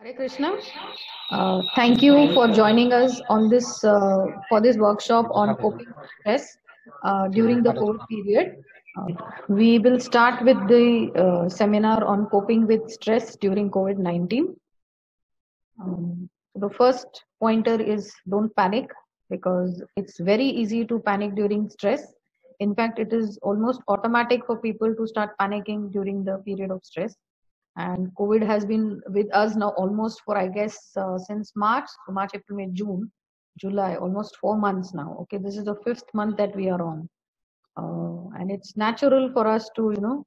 Hare Krishna. Thank you for joining us on this for this workshop on coping with stress during the COVID period. We will start with the seminar on coping with stress during COVID-19. The first pointer is don't panic because it's very easy to panic during stress. In fact, it is almost automatic for people to start panicking during the period of stress. And COVID has been with us now almost for, I guess, since March, April, May, June, July, almost 4 months now. Okay, this is the fifth month that we are on. And it's natural for us to,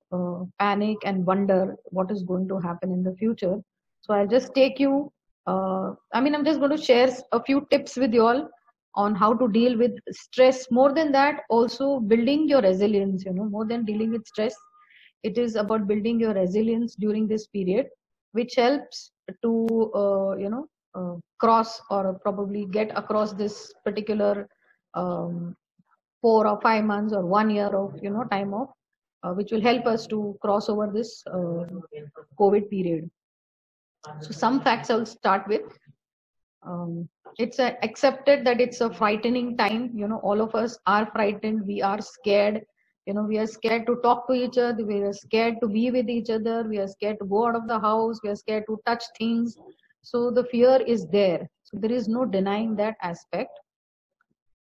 panic and wonder what is going to happen in the future. So I'll just take you, I'm just going to share a few tips with you all on how to deal with stress. More than that, also building your resilience, more than dealing with stress, it is about building your resilience during this period, which helps to cross or probably get across this particular 4 or 5 months or 1 year of time off, which will help us to cross over this COVID period. So some facts I'll start with. It's accepted that it's a frightening time. All of us are frightened. We are scared. We are scared to talk to each other. We are scared to be with each other. We are scared to go out of the house. We are scared to touch things. So the fear is there. So there is no denying that aspect.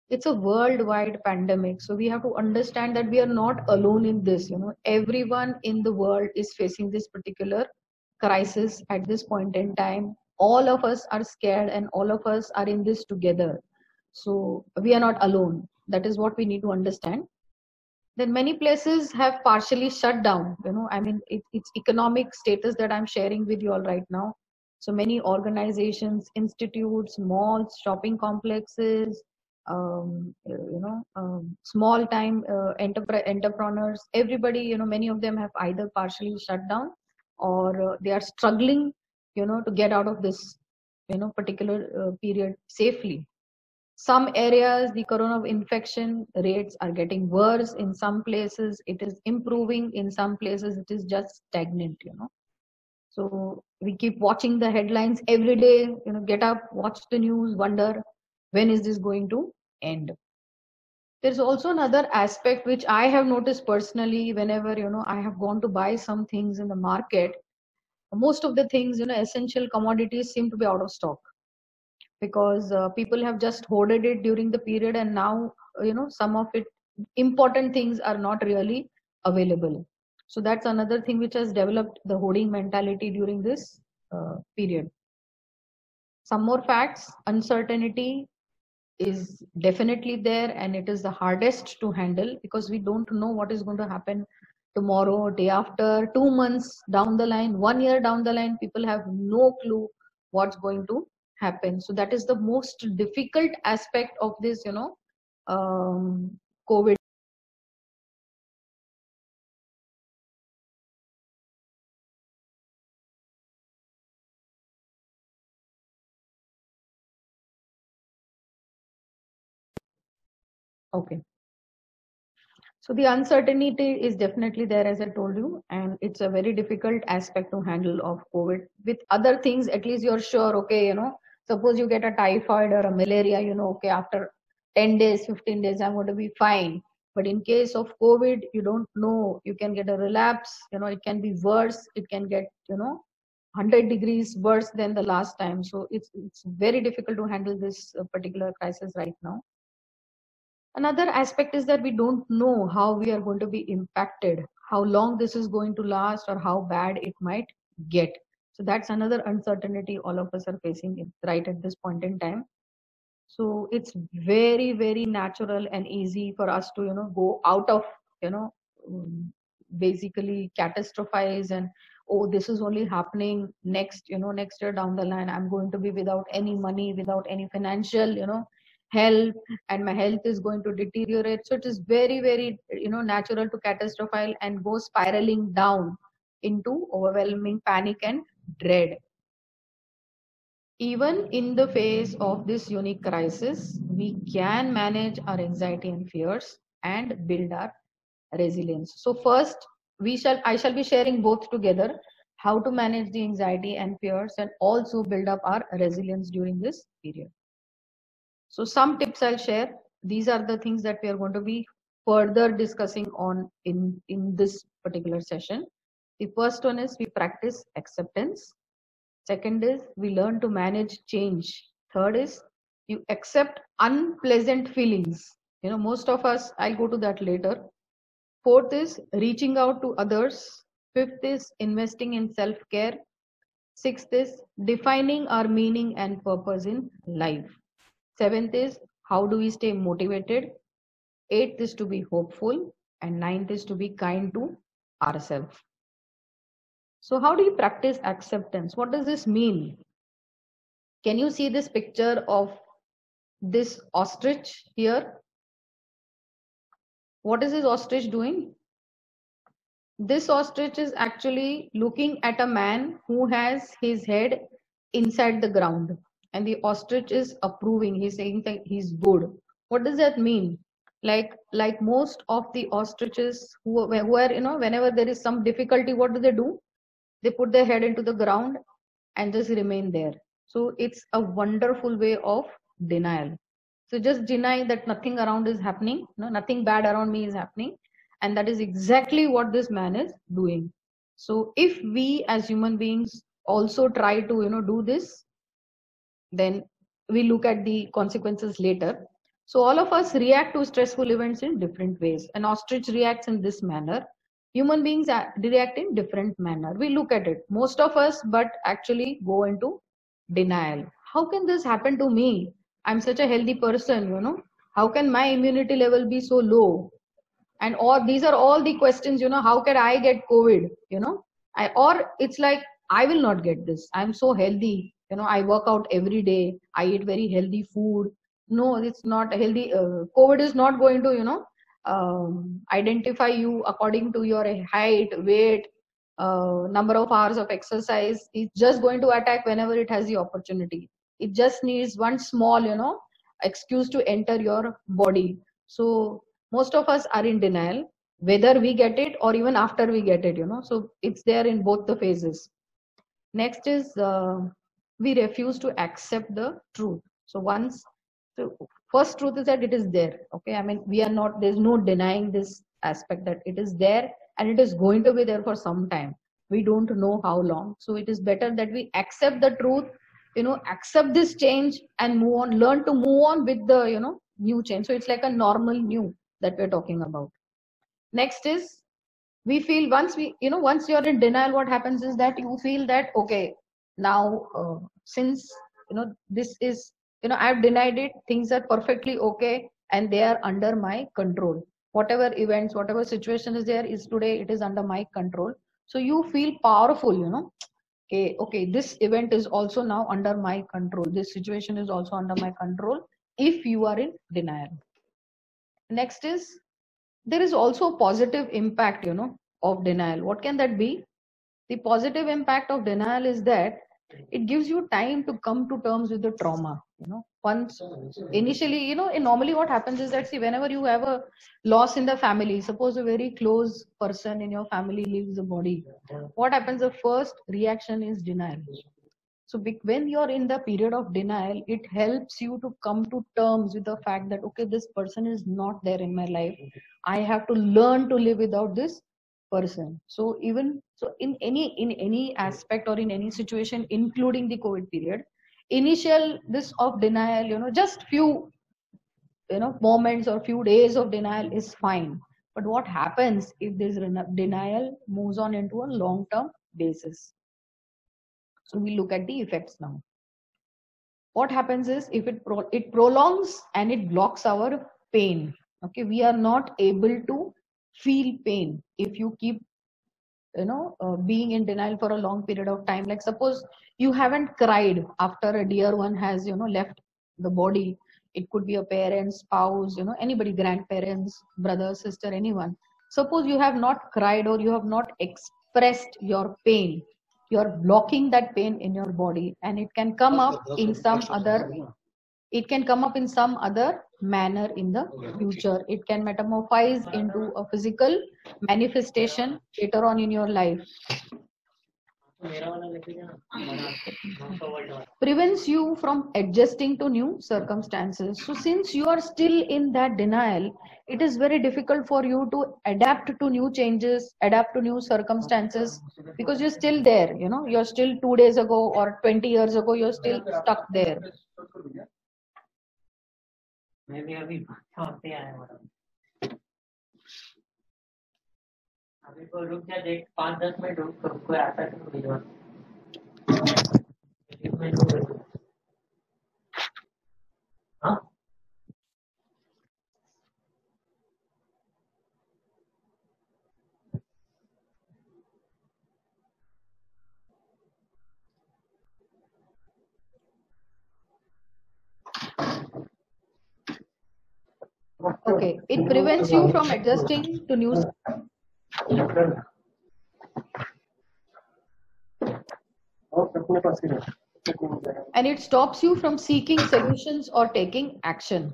It's a worldwide pandemic. So we have to understand that we are not alone in this. Everyone in the world is facing this particular crisis at this point in time. All of us are scared and all of us are in this together. So we are not alone. That is what we need to understand. Then many places have partially shut down. It's economic status that I'm sharing with you all right now. So many organizations, institutes, malls, shopping complexes, small time entrepreneurs, everybody, many of them have either partially shut down or they are struggling, to get out of this, particular period safely. Some areas, the corona infection rates are getting worse. In some places, it is improving. In some places, it is just stagnant, So we keep watching the headlines every day, get up, watch the news, wonder, when is this going to end? There's also another aspect which I have noticed personally whenever, I have gone to buy some things in the market. Most of the things, essential commodities seem to be out of stock because people have just hoarded it during the period, and now some of it important things are not really available. So that's another thing which has developed the hoarding mentality during this period. Some more facts. Uncertainty is definitely there, and it is the hardest to handle because we don't know what is going to happen tomorrow, day after, 2 months down the line, 1 year down the line. People have no clue what's going to happen. So that is the most difficult aspect of this, COVID. Okay. So the uncertainty is definitely there, as I told you, and it's a very difficult aspect to handle of COVID. With other things, at least you're sure, okay, suppose you get a typhoid or a malaria, okay, after 10 days, 15 days, I'm going to be fine. But in case of COVID, you don't know, you can get a relapse, it can be worse, it can get, 100 degrees worse than the last time. So it's very difficult to handle this particular crisis right now. Another aspect is that we don't know how we are going to be impacted, how long this is going to last, or how bad it might get. So that's another uncertainty all of us are facing right at this point in time. So it's very, very natural and easy for us to, go out of, basically catastrophize and, oh, this is only happening next year down the line. I'm going to be without any money, without any financial, help, and my health is going to deteriorate. So it is very, very natural to catastrophize and go spiraling down into overwhelming panic and dread. Even in the face of this unique crisis, we can manage our anxiety and fears and build our resilience. So first, I shall be sharing both together. how to manage the anxiety and fears, and also build up our resilience during this period. So some tips I'll share. These are the things that we are going to be further discussing on in this particular session. The first one is we practice acceptance. Second is we learn to manage change. Third is you accept unpleasant feelings. Most of us, I'll go to that later. Fourth is reaching out to others. Fifth is investing in self-care. Sixth is defining our meaning and purpose in life. Seventh is how do we stay motivated. Eighth is to be hopeful. And ninth is to be kind to ourselves. So how do you practice acceptance? What does this mean? Can you see this picture of this ostrich here? What is this ostrich doing? This ostrich is actually looking at a man who has his head inside the ground, and the ostrich is approving. He's saying that he's good. What does that mean? Like most of the ostriches who are, whenever there is some difficulty, what do? They put their head into the ground and just remain there. So it's a wonderful way of denial. So just deny that nothing around is happening, nothing bad around me is happening. And that is exactly what this man is doing. So if we as human beings also try to, do this, then we look at the consequences later. So all of us react to stressful events in different ways. An ostrich reacts in this manner. Human beings react in different manner. We look at it. Most of us, but actually go into denial. How can this happen to me? I'm such a healthy person. How can my immunity level be so low? And all these are all the questions. How can I get COVID? Or it's like I will not get this. I'm so healthy. I work out every day. I eat very healthy food. No, it's not healthy. COVID is not going to identify you according to your height, weight, number of hours of exercise. It's just going to attack whenever it has the opportunity. It just needs one small excuse to enter your body. So most of us are in denial, whether we get it or even after we get it. So it's there in both the phases. Next is we refuse to accept the truth. So first truth is that it is there. Okay, I mean, there's no denying this aspect that it is there and it is going to be there for some time. We don't know how long. So it is better that we accept the truth, accept this change and move on, learn to move on with the, new change. So it's like a normal new that we're talking about. Next is we feel once you're in denial, what happens is that you feel that, okay, now since this is I've denied it, things are perfectly okay and they are under my control. Whatever events, whatever situation is there is today, it is under my control. So you feel powerful. Okay, this event is also now under my control, this situation is also under my control if you are in denial. Next is there is also a positive impact of denial. What can that be? The positive impact of denial is that it gives you time to come to terms with the trauma. Once initially, normally what happens is that, see, whenever you have a loss in the family, suppose a very close person in your family leaves the body, what happens? The first reaction is denial. So when you're in the period of denial, it helps you to come to terms with the fact that, okay, this person is not there in my life. I have to learn to live without this person. So in any aspect or in any situation, including the COVID period, initial this of denial, just few moments or few days of denial is fine. But what happens if this denial moves on into a long-term basis? So we look at the effects now. What happens is if it prolongs and it blocks our pain. Okay, we are not able to feel pain if you keep being in denial for a long period of time. Like suppose you haven't cried after a dear one has left the body. It could be a parent, spouse, anybody, grandparents, brother, sister, anyone. Suppose you have not cried or you have not expressed your pain. You're blocking that pain in your body, and it can come up in some other manner in the future. It can metamorphose into a physical manifestation later on in your life. prevents you from adjusting to new circumstances. So since you are still in that denial, it is very difficult for you to adapt to new changes, adapt to new circumstances, because you're still there. You're still 2 days ago or 20 years ago, you're still stuck there. maybe अभी होते आए अभी को रुक जा देख 5-10 minute रुक तो कोई आता क्यों नहीं हाँ Okay, it prevents you from adjusting to new. And it stops you from seeking solutions or taking action.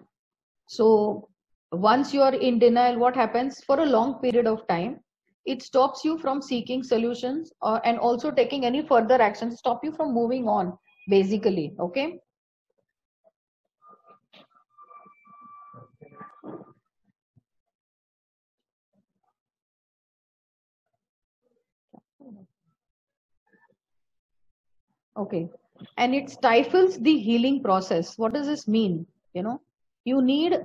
So once you are in denial, what happens for a long period of time? It stops you from seeking solutions and also taking any further actions, stop you from moving on, basically. Okay. Okay. And it stifles the healing process. What does this mean? You need,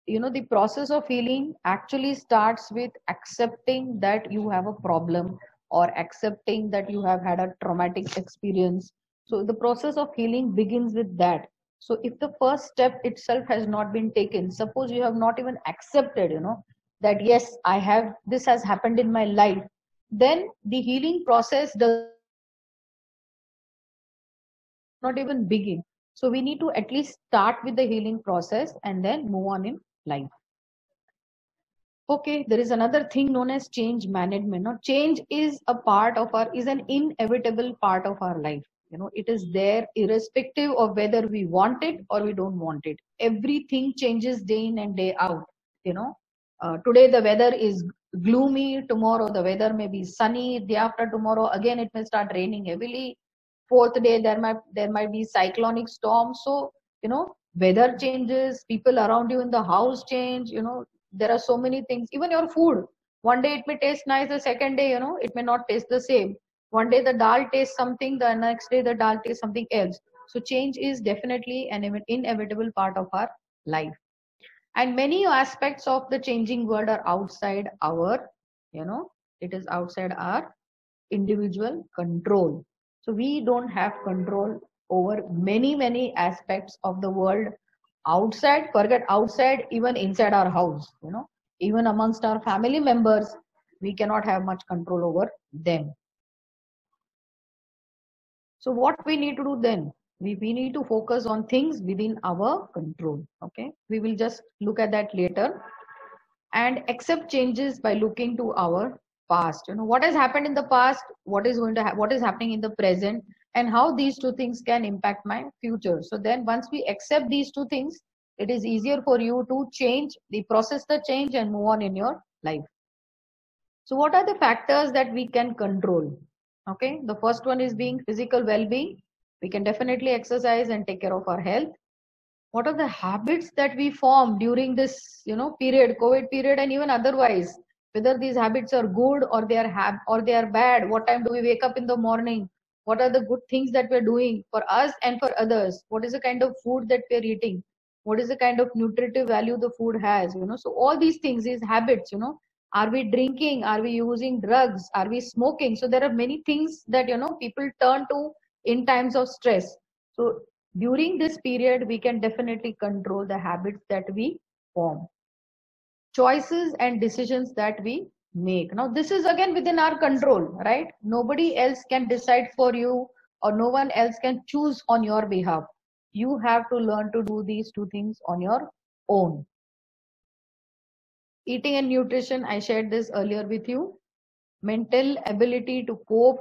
the process of healing actually starts with accepting that you have a problem or accepting that you have had a traumatic experience. So the process of healing begins with that. So if the first step itself has not been taken, suppose you have not even accepted, that yes, this has happened in my life, then the healing process does not even begin. So we need to at least start with the healing process and then move on in life. Okay, there is another thing known as change management. Now, change is an inevitable part of our life. It is there irrespective of whether we want it or we don't want it. Everything changes day in and day out. Today the weather is gloomy, tomorrow the weather may be sunny, day after tomorrow again it may start raining heavily, fourth day there might be cyclonic storm. So weather changes, people around you in the house change. There are so many things. Even your food, one day it may taste nice, the second day it may not taste the same. One day the dal tastes something, the next day the dal tastes something else. So change is definitely an inevitable part of our life, and many aspects of the changing world are outside our it is outside our individual control. So we don't have control over many aspects of the world outside. Forget outside, even inside our house. Even amongst our family members, we cannot have much control over them. So what we need to do then? We need to focus on things within our control. Okay, we will just look at that later. And accept changes by looking to our past. What has happened in the past, what is happening in the present, and how these two things can impact my future. So then once we accept these two things, it is easier for you to process the change and move on in your life. So what are the factors that we can control? Okay, the first one is being physical well-being. We can definitely exercise and take care of our health. What are the habits that we form during this period, COVID period, and even otherwise, whether these habits are good or they are bad? What time do we wake up in the morning? What are the good things that we're doing for us and for others? What is the kind of food that we're eating? What is the kind of nutritive value the food has? So all these things is habits. Are we drinking? Are we using drugs? Are we smoking? So there are many things that people turn to in times of stress. So during this period, we can definitely control the habits that we form, choices and decisions that we make. Now, this is again within our control, right? Nobody else can decide for you, or no one else can choose on your behalf. You have to learn to do these two things on your own. Eating and nutrition, I shared this earlier with you. Mental ability to cope,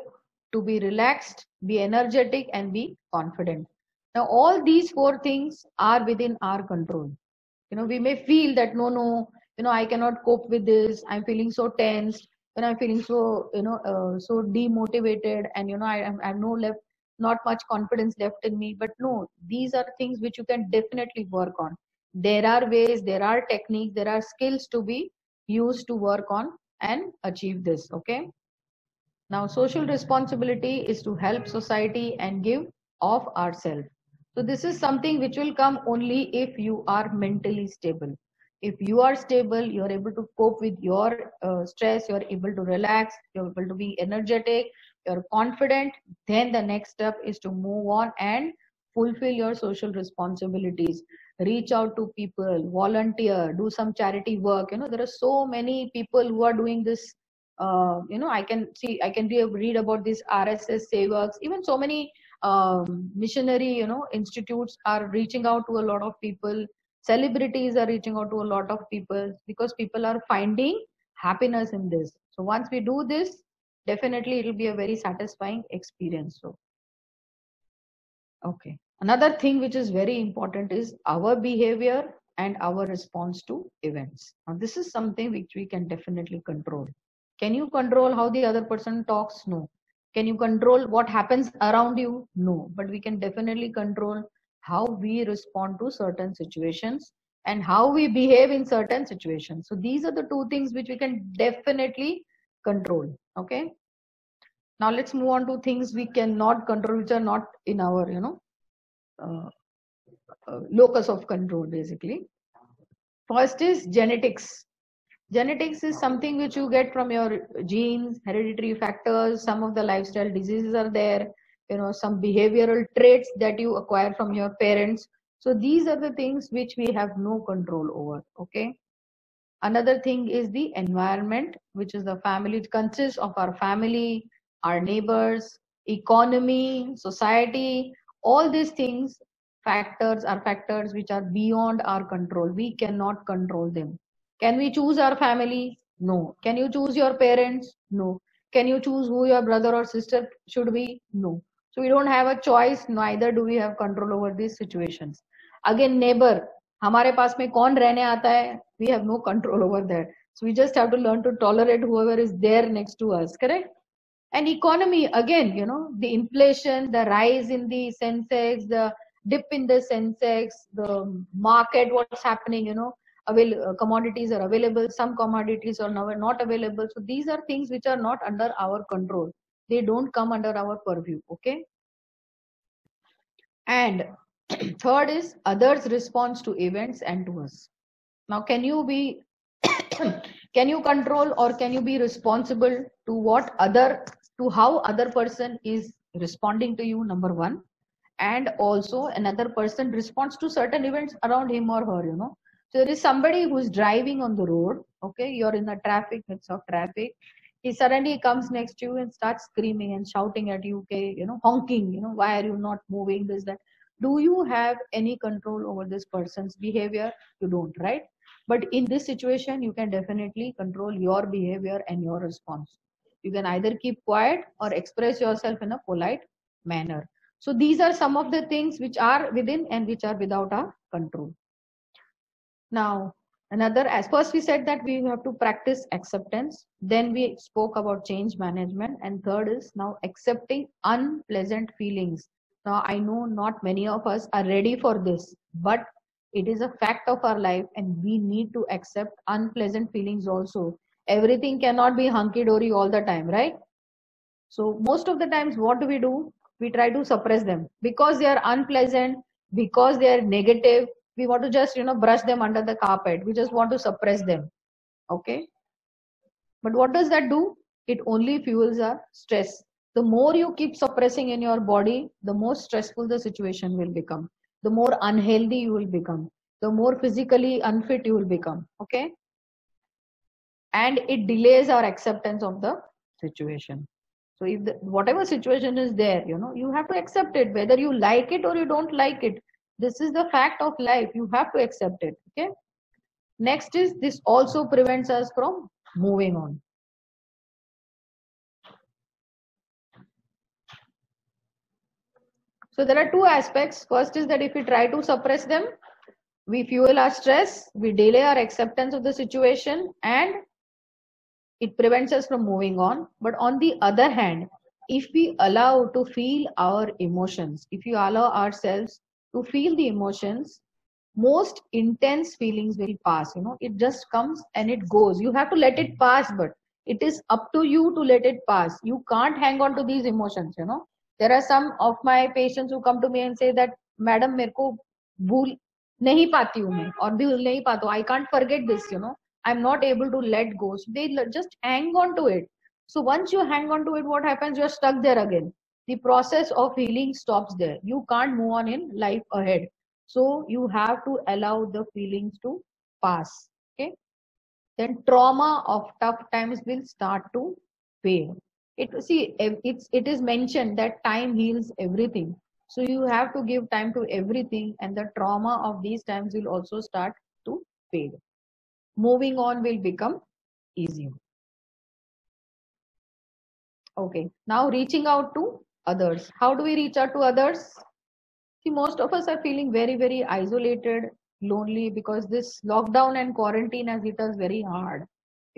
to be relaxed, be energetic, and be confident. Now, all these four things are within our control. We may feel that, no, I cannot cope with this. I'm feeling so tense. when I'm feeling so, so demotivated, and I have no left, not much confidence left in me. But no, these are things which you can definitely work on. There are ways, there are techniques, there are skills to be used to work on and achieve this. Okay. Now, social responsibility is to help society and give of ourselves. So this is something which will come only if you are mentally stable. If you are stable, you are able to cope with your stress, you are able to relax, you are able to be energetic, you are confident, then the next step is to move on and fulfill your social responsibilities. Reach out to people, volunteer, do some charity work. There are so many people who are doing this. I can read about this RSS Sevaks. Even so many missionary, institutes are reaching out to a lot of people. Celebrities are reaching out to a lot of people because people are finding happiness in this. So once we do this, definitely it will be a very satisfying experience. So, okay. Another thing which is very important is our behavior and our response to events. Now, this is something which we can definitely control. Can you control how the other person talks? No. Can you control what happens around you? No. But we can definitely control how we respond to certain situations and how we behave in certain situations. So these are the two things which we can definitely control. Okay. Now let's move on to things we cannot control, which are not in our, uh, locus of control, basically. First is genetics. Genetics is something which you get from your genes, hereditary factors. Some of the lifestyle diseases are there, some behavioral traits that you acquire from your parents. So these are the things which we have no control over. Okay. Another thing is the environment, which is the family. It consists of our family, our neighbors, economy, society. All these things, factors are factors which are beyond our control. We cannot control them. Can we choose our family? No. Can you choose your parents? No. Can you choose who your brother or sister should be? No. So we don't have a choice, neither do we have control over these situations. Again, neighbor, हमारे पास में कौन रहने आता है, we have no control over that. So we just have to learn to tolerate whoever is there next to us, correct? And economy, again, the inflation, the rise in the Sensex, the dip in the Sensex, the market, what's happening, commodities are available, some commodities are now not available. So these are things which are not under our control. They don't come under our purview, okay? And third is others' response to events and to us. Now, can you be, can you control or can you be responsible to how other person is responding to you? Number one, and also another person responds to certain events around him or her. So there is somebody who is driving on the road. Okay, you're in the traffic, midst of traffic. He suddenly comes next to you and starts screaming and shouting at you. Okay, honking. Why are you not moving? This, that. Do you have any control over this person's behavior? You don't, right? But in this situation, you can definitely control your behavior and your response. You can either keep quiet or express yourself in a polite manner. So these are some of the things which are within and which are without our control. Now, as first we said that we have to practice acceptance. Then we spoke about change management. And third is now accepting unpleasant feelings. Now, I know not many of us are ready for this, but it is a fact of our life and we need to accept unpleasant feelings also. Everything cannot be hunky-dory all the time, right? So most of the times, what do? We try to suppress them because they are unpleasant, because they are negative. We want to just, brush them under the carpet. We just want to suppress them. Okay. But what does that do? It only fuels our stress. The more you keep suppressing in your body, the more stressful the situation will become. The more unhealthy you will become. The more physically unfit you will become. Okay. And it delays our acceptance of the situation. So if whatever situation is there, you have to accept it, whether you like it or you don't like it. This is the fact of life. You have to accept it. Okay. Next is this also prevents us from moving on. So there are two aspects. First is that if we try to suppress them, we fuel our stress, we delay our acceptance of the situation, and it prevents us from moving on. But on the other hand, if we allow to feel our emotions, if you allow ourselves to feel the emotions, most intense feelings will pass. It just comes and it goes. You have to let it pass, but it is up to you to let it pass. You can't hang on to these emotions. There are some of my patients who come to me and say that, madam, मेरे को भूल नहीं पाती हूँ मैं, और भूल नहीं पाता हूँ, I can't forget this. I'm not able to let go. So they just hang on to it. So once you hang on to it, what happens? You're stuck there again. The process of healing stops there. You can't move on in life ahead. So you have to allow the feelings to pass. Okay. Then trauma of tough times will start to fade. It is mentioned that time heals everything. So you have to give time to everything, and the trauma of these times will also start to fade. Moving on will become easier. Okay, now reaching out to others. How do we reach out to others? See, most of us are feeling very, very isolated, lonely, because this lockdown and quarantine has hit us very hard.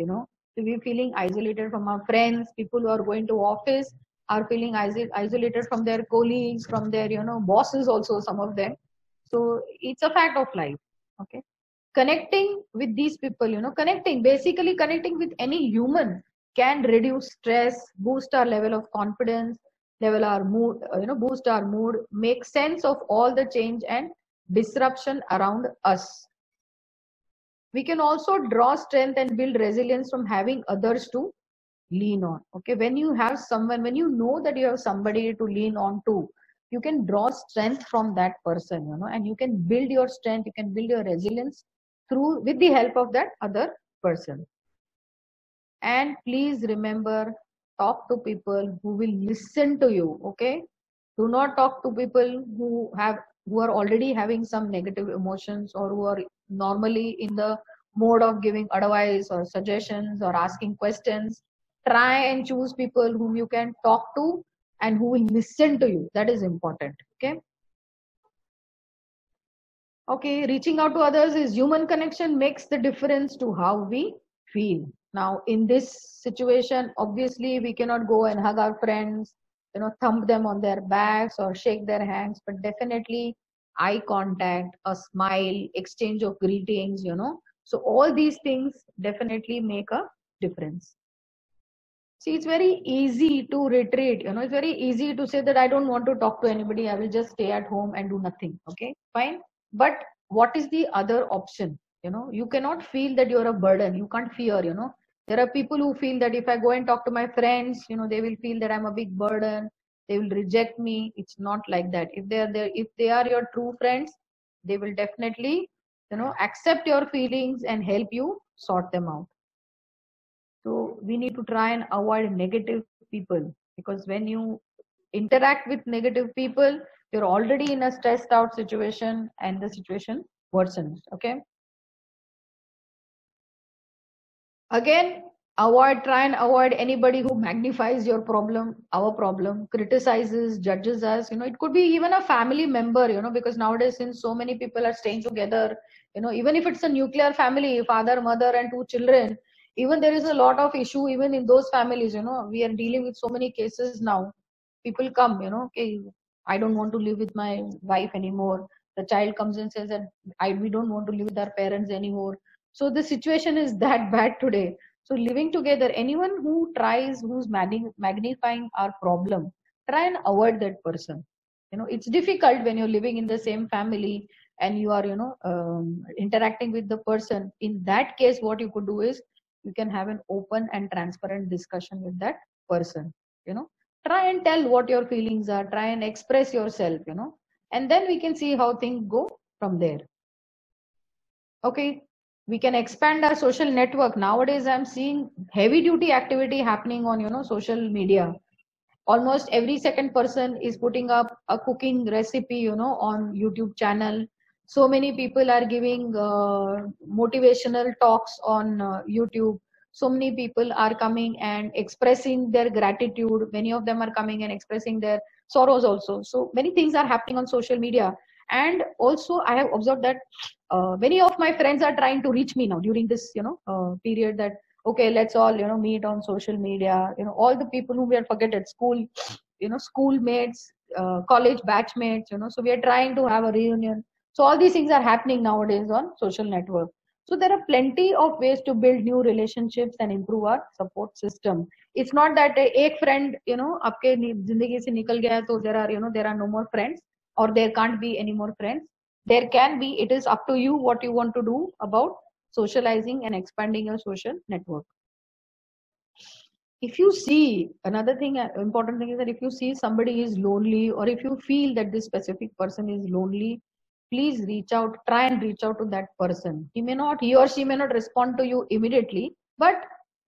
So we're feeling isolated from our friends. People who are going to office are feeling isolated from their colleagues, from their bosses also, some of them. So it's a fact of life. Okay, connecting with these people, basically connecting with any human can reduce stress, boost our level of confidence, level our mood, boost our mood, make sense of all the change and disruption around us. We can also draw strength and build resilience from having others to lean on. Okay, when you have someone, when you know that you have somebody to lean on to, you can draw strength from that person, and you can build your strength, you can build your resilience through with the help of that other person. And please remember, talk to people who will listen to you. Okay, do not talk to people who are already having some negative emotions, or who are normally in the mode of giving advice or suggestions or asking questions. Try and choose people whom you can talk to and who will listen to you. That is important. Okay, reaching out to others is human connection, makes the difference to how we feel. Now, in this situation, obviously, we cannot go and hug our friends, thump them on their backs or shake their hands, but definitely eye contact, a smile, exchange of greetings. So all these things definitely make a difference. See, it's very easy to retreat. It's very easy to say that I don't want to talk to anybody. I will just stay at home and do nothing. Okay, fine. But what is the other option? You cannot feel that you're a burden. You can't fear. There are people who feel that if I go and talk to my friends, they will feel that I'm a big burden. They will reject me. It's not like that. If they are there, if they are your true friends, they will definitely, accept your feelings and help you sort them out. So we need to try and avoid negative people, because when you interact with negative people, you're already in a stressed out situation and the situation worsens. Okay. Again, try and avoid anybody who magnifies your problem, our problem, criticizes, judges us. It could be even a family member, because nowadays, since so many people are staying together, even if it's a nuclear family, father, mother, and 2 children, even there is a lot of issue even in those families. We are dealing with so many cases now. People come, okay, I don't want to live with my wife anymore. The child comes and says that we don't want to live with our parents anymore. So the situation is that bad today. So living together, anyone who's magnifying our problem, try and avoid that person. It's difficult when you're living in the same family and you are, interacting with the person. In that case, what you could do is you can have an open and transparent discussion with that person. Try and tell what your feelings are. Try and express yourself. And then we can see how things go from there. Okay, we can expand our social network. Nowadays I'm seeing heavy duty activity happening on social media. Almost every second person is putting up a cooking recipe on YouTube channel. So many people are giving motivational talks on YouTube. So many people are coming and expressing their gratitude. Many of them are coming and expressing their sorrows also. So many things are happening on social media. And also I have observed that many of my friends are trying to reach me now during this period, that okay, let's all, meet on social media. All the people whom we had forget at school, schoolmates, college batchmates, so we are trying to have a reunion. So all these things are happening nowadays on social network. So there are plenty of ways to build new relationships and improve our support system. It's not that एक friend, आपके जिंदगी से निकल गया तो there are no more friends, or there can't be any more friends. There can be. It is up to you what you want to do about socializing and expanding your social network. If you see, another thing, important thing is that if you see somebody is lonely, or if you feel that this specific person is lonely, please reach out, try and reach out to that person. He or she may not respond to you immediately, but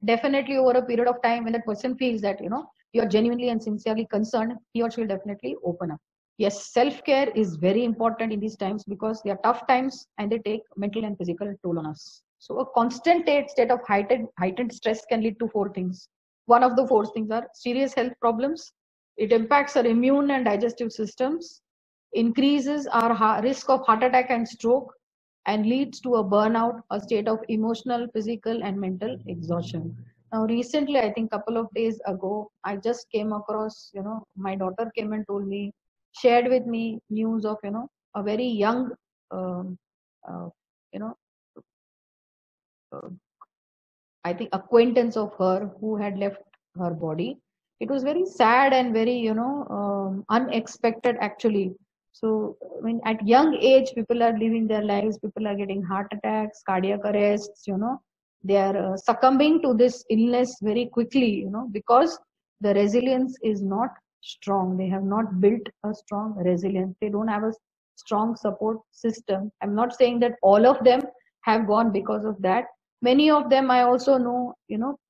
definitely over a period of time, when that person feels that, you are genuinely and sincerely concerned, he or she will definitely open up. Yes, self-care is very important in these times because they are tough times and they take mental and physical toll on us. So a constant state of heightened stress can lead to four things. One of the four things are serious health problems. It impacts our immune and digestive systems, increases our risk of heart attack and stroke, and leads to a burnout, a state of emotional, physical, and mental exhaustion. Now, recently, I think a couple of days ago, I just came across, my daughter came and told me, shared with me news of, a very young, um, uh, you know, uh, I think acquaintance of her who had left her body. It was very sad and very, unexpected actually. So when at young age, people are living their lives, people are getting heart attacks, cardiac arrests, they are succumbing to this illness very quickly, because the resilience is not strong. They have not built a strong resilience. They don't have a strong support system. I'm not saying that all of them have gone because of that. Many of them I also know,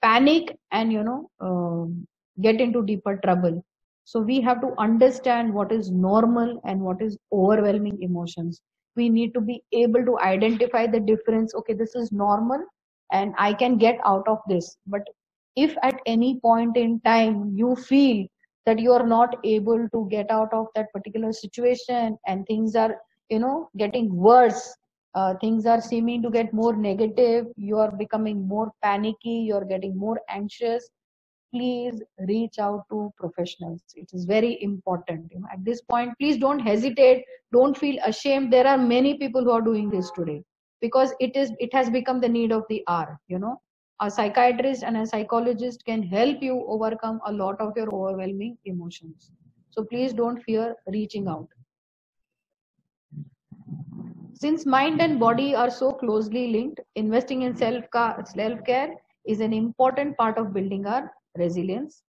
panic and, get into deeper trouble. So we have to understand what is normal and what is overwhelming emotions. We need to be able to identify the difference. Okay, this is normal and I can get out of this. But if at any point in time you feel that you are not able to get out of that particular situation and things are, getting worse, things are seeming to get more negative, you are becoming more panicky, you're getting more anxious, please reach out to professionals. It is very important. At this point, please don't hesitate, don't feel ashamed. There are many people who are doing this today because it has become the need of the hour. A psychiatrist and a psychologist can help you overcome a lot of your overwhelming emotions. So please don't fear reaching out. Since mind and body are so closely linked, investing in self-care is an important part of building our resilience.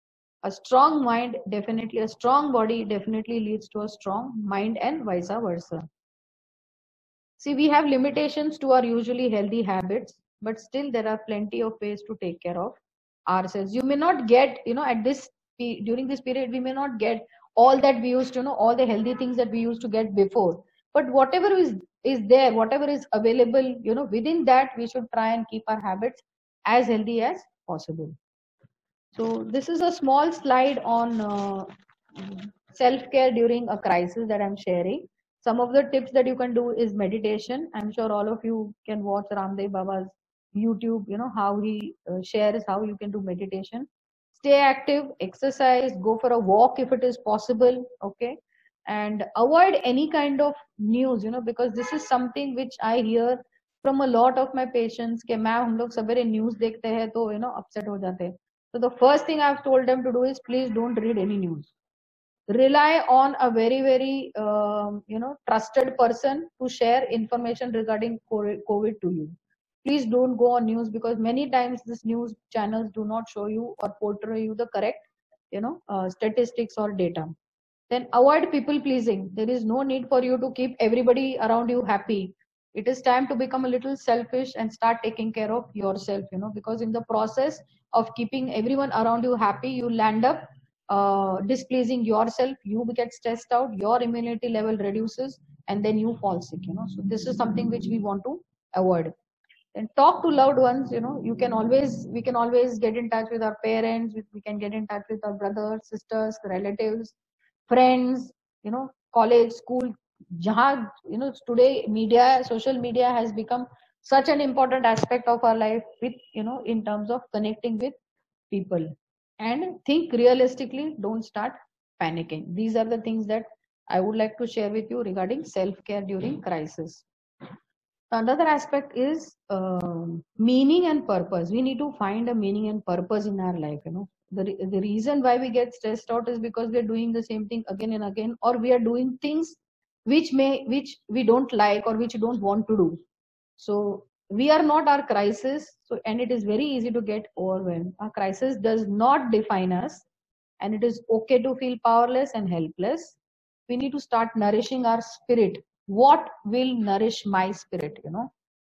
A strong mind, definitely, a strong body definitely leads to a strong mind and vice versa. See, we have limitations to our usually healthy habits, but still there are plenty of ways to take care of ourselves. You may not get, at this during this period, we may not get all that we used to know, all the healthy things that we used to get before. But whatever is there, whatever is available, within that we should try and keep our habits as healthy as possible. So this is a small slide on self-care during a crisis that I'm sharing. Some of the tips that you can do is meditation. I'm sure all of you can watch Ramdev Baba's YouTube, how he shares how you can do meditation. Stay active, exercise, go for a walk if it is possible, okay? And avoid any kind of news, because this is something which I hear from a lot of my patients कि ma'am हम लोग सवेरे news देखते हैं तो upset हो जाते हैं. So the first thing I've told them to do is please don't read any news. Rely on a very, very, trusted person to share information regarding COVID to you. Please don't go on news because many times these news channels do not show you or portray you the correct, statistics or data. Then avoid people pleasing. There is no need for you to keep everybody around you happy. It is time to become a little selfish and start taking care of yourself, because in the process of keeping everyone around you happy, you land up displeasing yourself, you get stressed out, your immunity level reduces, and then you fall sick. So this is something which we want to avoid. And talk to loved ones. We can always get in touch with our parents, we can get in touch with our brothers, sisters, relatives, friends, college, school. Today social media has become such an important aspect of our life with, in terms of connecting with people. And think realistically, don't start panicking. These are the things that I would like to share with you regarding self-care during crisis. Another aspect is meaning and purpose. We need to find a meaning and purpose in our life. The reason why we get stressed out is because we are doing the same thing again and again, or we are doing things which we don't like or which we don't want to do. So we are not our crisis. So, and it is very easy to get overwhelmed. Our crisis does not define us, and it is okay to feel powerless and helpless. We need to start nourishing our spirit. What will nourish my spirit?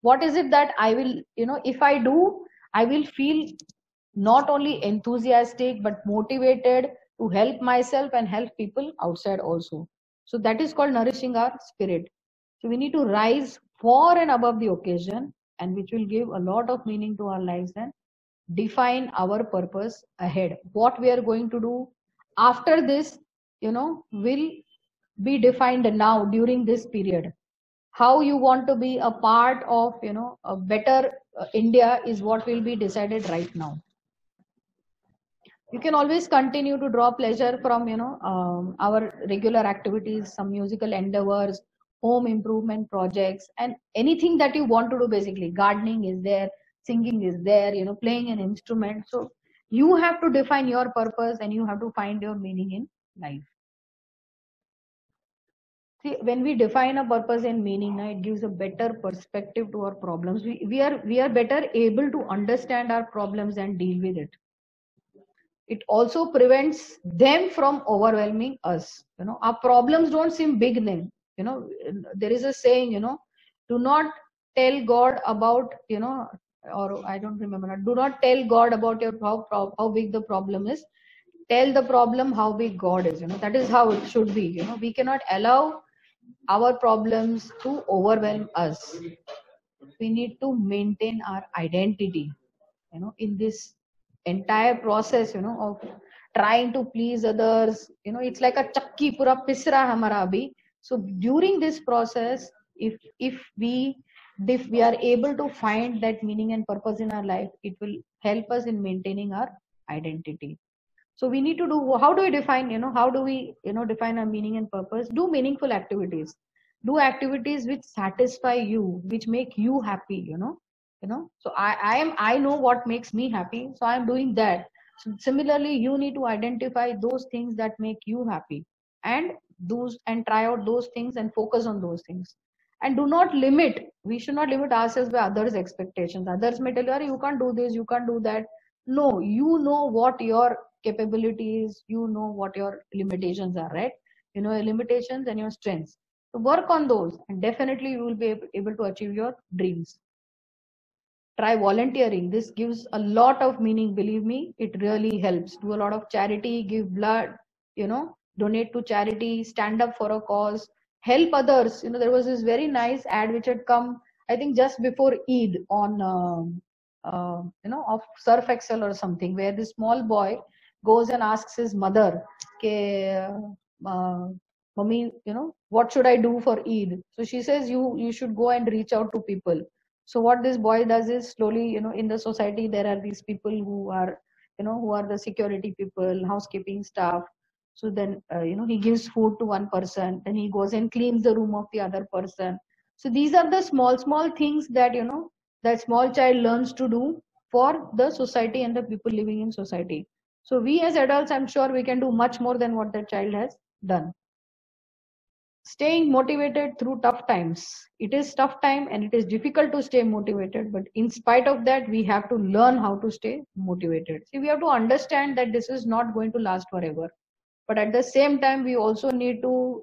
What is it that I will, if I do, I will feel not only enthusiastic but motivated to help myself and help people outside also. So that is called nourishing our spirit. So we need to rise for and above the occasion, and which will give a lot of meaning to our lives and define our purpose ahead. What we are going to do after this, will be defined now during this period. How you want to be a part of, a better India is what will be decided right now. You can always continue to draw pleasure from, our regular activities, some musical endeavors, home improvement projects, and anything that you want to do. Basically, gardening is there, singing is there, playing an instrument. So you have to define your purpose and you have to find your meaning in life. See, when we define a purpose and meaning, it gives a better perspective to our problems. We are better able to understand our problems and deal with it. It also prevents them from overwhelming us. Our problems don't seem big then. There is a saying, do not tell God about, or I don't remember, do not tell God about your how big the problem is. Tell the problem how big God is. That is how it should be. We cannot allow our problems to overwhelm us. We need to maintain our identity, in this entire process, of trying to please others. It's like a chakki pura pisra hamara abhi. So during this process, if we are able to find that meaning and purpose in our life, it will help us in maintaining our identity. So we need to do, how do we define, how do we, define our meaning and purpose? Do meaningful activities. Do activities which satisfy you, which make you happy. So I know what makes me happy, so I'm doing that. So similarly, you need to identify those things that make you happy, and try out those things and focus on those things. And do not limit, we should not limit ourselves by others expectations. Others may tell you, you can't do this, you can't do that. No, you know what your capabilities, you know what your limitations are, right? You know your limitations and your strengths. So work on those, and definitely you will be able to achieve your dreams. Try volunteering. This gives a lot of meaning, believe me. It really helps. Do a lot of charity, give blood, donate to charity, stand up for a cause, help others. There was this very nice ad which had come, I think, just before Eid on of Surf Excel or something, where this small boy goes and asks his mother, Mommy, what should I do for Eid? So she says, you should go and reach out to people. So what this boy does is, slowly, in the society, there are these people who are, who are the security people, housekeeping staff. So then, he gives food to one person, then he goes and cleans the room of the other person. So these are the small things that, that small child learns to do for the society and the people living in society. So we as adults, I'm sure we can do much more than what the child has done. Staying motivated through tough times. It is tough time and it is difficult to stay motivated, but in spite of that, we have to learn how to stay motivated. See, we have to understand that this is not going to last forever, but at the same time, we also need to,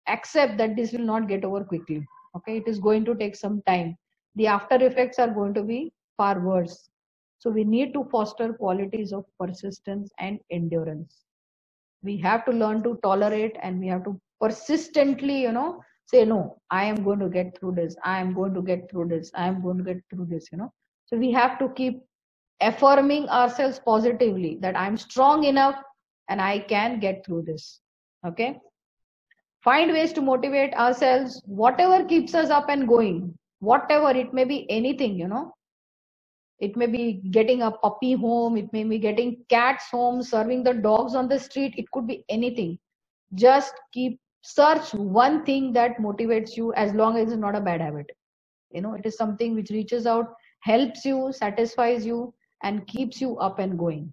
accept that this will not get over quickly. Okay, it is going to take some time. The after effects are going to be far worse. So we need to foster qualities of persistence and endurance. We have to learn to tolerate, and we have to persistently, say, no, I am going to get through this. I am going to get through this. I am going to get through this, So we have to keep affirming ourselves positively that I'm strong enough and I can get through this. Okay. Find ways to motivate ourselves, whatever keeps us up and going, whatever it may be, anything, it may be getting a puppy home, it may be getting cats home, serving the dogs on the street, it could be anything. Just keep search one thing that motivates you, as long as it's not a bad habit. It is something which reaches out, helps you, satisfies you, and keeps you up and going.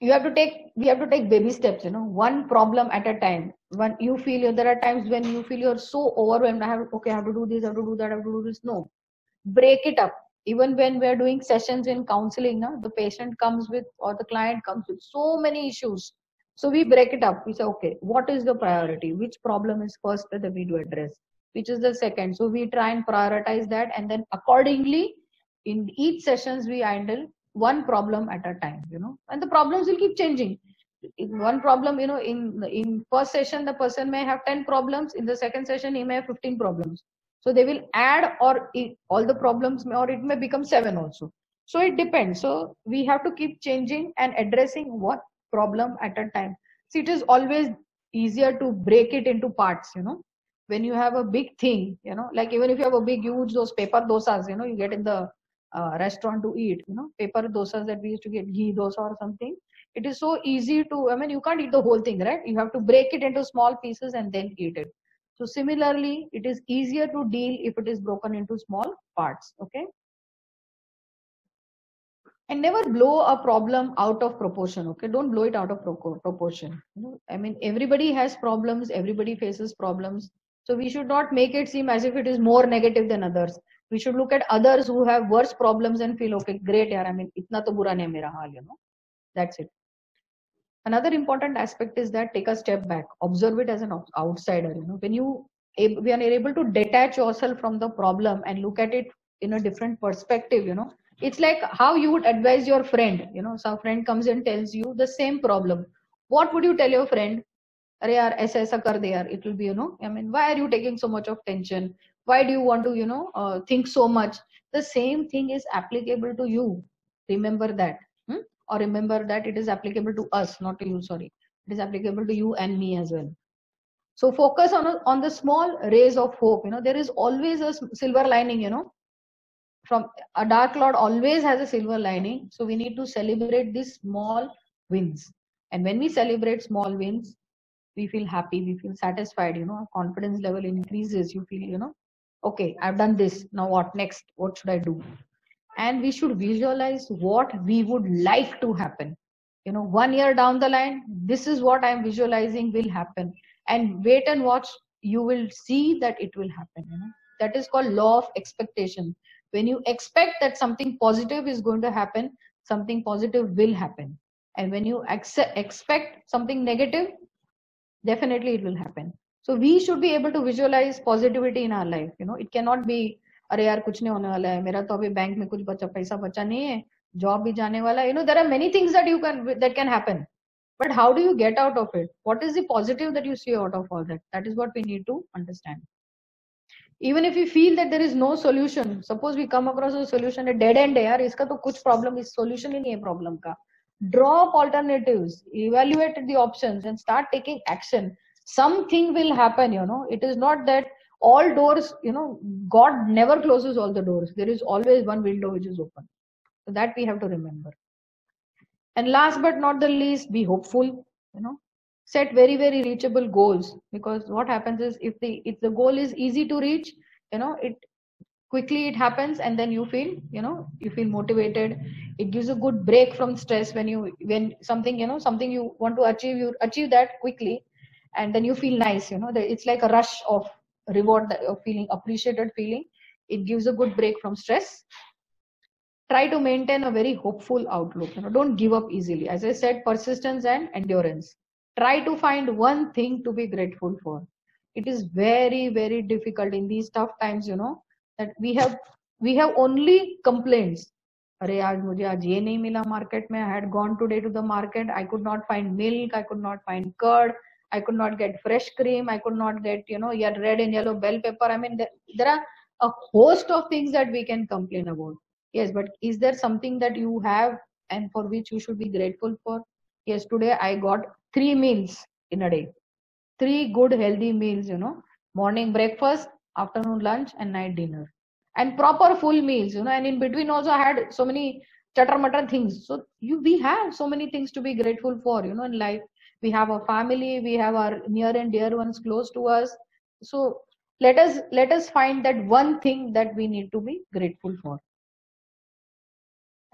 We have to take baby steps, one problem at a time. When you feel, there are times when you feel you're so overwhelmed, I have to do this, I have to do that, I have to do this. No, break it up. Even when we're doing sessions in counseling, the patient comes with, or the client comes with so many issues. So we break it up. We say, okay, what is the priority? Which problem is first that we do address? Which is the second? So we try and prioritize that, and then accordingly, in each sessions we handle one problem at a time. And the problems will keep changing. In one problem, in first session the person may have 10 problems. In the second session he may have 15 problems. So they will add, or all the problems may, or it may become 7 also. So it depends. So we have to keep changing and addressing one problem at a time. See, it is always easier to break it into parts. When you have a big thing, like even if you have a big huge those paper dosas, you get in the restaurant to eat, paper dosas that we used to get, ghee dosa or something. It is so easy to, you can't eat the whole thing, right? You have to break it into small pieces and then eat it. So similarly, it is easier to deal if it is broken into small parts. Okay. And never blow a problem out of proportion. Okay. Don't blow it out of proportion. Everybody has problems. Everybody faces problems. So we should not make it seem as if it is more negative than others. We should look at others who have worse problems and feel, okay, great, yaar. Itna to bura nahi mera haal, That's it. Another important aspect is that take a step back, observe it as an outsider. When we are able to detach yourself from the problem and look at it in a different perspective, it's like how you would advise your friend. Some friend comes and tells you the same problem. What would you tell your friend? Arey yaar, aisa kar de yaar. It will be, why are you taking so much of tension? Why do you want to, think so much? The same thing is applicable to you. Remember that. Or remember that it is applicable to us, not to you, sorry. It is applicable to you and me as well. So focus on the small rays of hope. There is always a silver lining, from a dark cloud always has a silver lining. So we need to celebrate these small wins. And when we celebrate small wins, we feel happy, we feel satisfied, our confidence level increases. You feel, okay, I've done this. Now what next? What should I do? And we should visualize what we would like to happen. 1 year down the line, this is what I'm visualizing will happen. And wait and watch, you will see that it will happen. That is called law of expectation. When you expect that something positive is going to happen, something positive will happen. And when you expect something negative, definitely it will happen. So we should be able to visualize positivity in our life. It cannot be, अरे यार कुछ नहीं होने वाला है, मेरा तो अभी बैंक में कुछ पैसा बचा नहीं है, जॉब भी जाने वाला है. There are many things that can happen. But how do you get out of it? What is the positive that you see out of all that? That is what we need to understand. Even if we feel that there is no solution, suppose we come across a solution, a dead end है यार, इसका तो कुछ problem, इस solution ही नहीं है problem का. Draw up alternatives, evaluate the options, and start taking action. Something will happen. It is not that all doors, God never closes all the doors. There is always one window which is open. So that we have to remember. And last but not the least, be hopeful. Set very, very reachable goals, because what happens is if the goal is easy to reach, it quickly it happens, and then you feel, you feel motivated. It gives a good break from stress. When something, something you want to achieve, you achieve that quickly, and then you feel nice. It's like a rush of reward, of feeling appreciated feeling. It gives a good break from stress. Try to maintain a very hopeful outlook. Don't give up easily. As I said, persistence and endurance. Try to find one thing to be grateful for. It is very, very difficult in these tough times, that we have only complaints. अरे आज मुझे आज ये नहीं मिला market में. I had gone today to the market. I could not find milk. I could not find curd. I could not get fresh cream. I could not get, red and yellow bell pepper. There are a host of things that we can complain about. Yes, but is there something that you have and for which you should be grateful for? Yes, today I got 3 meals in a day. 3 good healthy meals, morning breakfast, afternoon lunch, and night dinner, and proper full meals, and in between also I had so many chatter mutter things. So we have so many things to be grateful for, in life. We have a family, we have our near and dear ones close to us. So let us find that one thing that we need to be grateful for,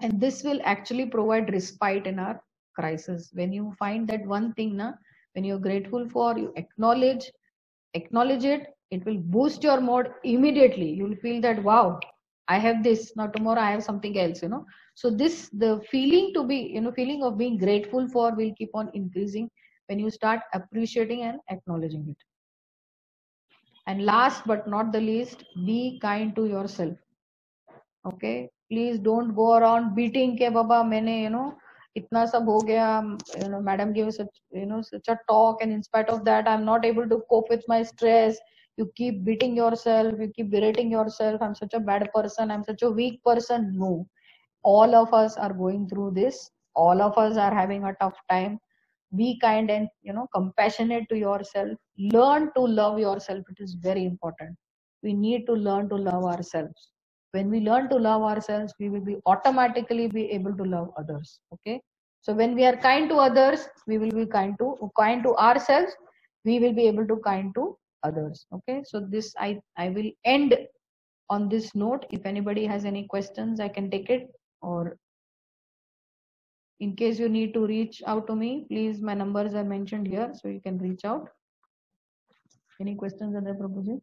and this will actually provide respite in our crisis. When you find that one thing, when you're grateful for, you acknowledge it, it will boost your mood immediately. You'll feel that, wow, I have this, now tomorrow I have something else. So this, the feeling to be, feeling of being grateful for will keep on increasing when you start appreciating and acknowledging it. And last but not the least, be kind to yourself. Okay, please don't go around beating ke baba maine, itna sab ho gaya, madam gave such, such a talk, and in spite of that I'm not able to cope with my stress. You keep beating yourself, you keep berating yourself, I'm such a bad person, I'm such a weak person. No, all of us are going through this, all of us are having a tough time. Be kind and, compassionate to yourself. Learn to love yourself, it is very important. We need to learn to love ourselves. When we learn to love ourselves, we will be automatically be able to love others. Okay, so when we are kind to others, we will be kind to ourselves, we will be able to kind to others. Okay, so this I will end on this note. If anybody has any questions, I can take it, or in case you need to reach out to me, please, my numbers are mentioned here, so you can reach out. Any questions, Andhra Prabhuji?